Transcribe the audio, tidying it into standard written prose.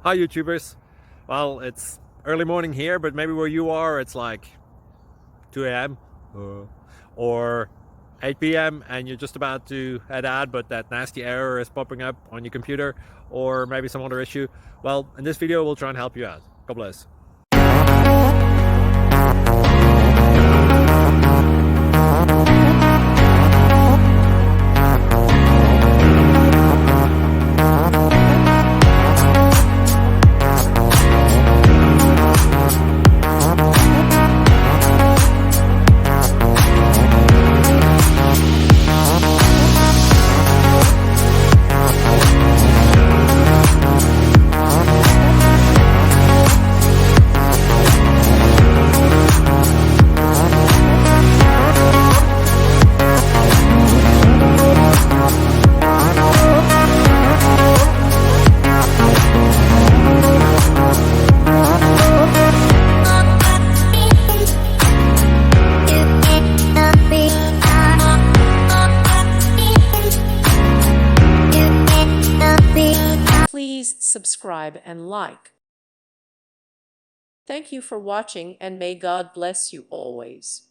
Hi YouTubers. Well, it's early morning here, but maybe where you are it's like 2 a.m. or 8 p.m. and you're just about to head out, but that nasty error is popping up on your computer, or maybe some other issue. Well, in this video we'll try and help you out. God bless. Please subscribe and like. Thank you for watching, and may God bless you always.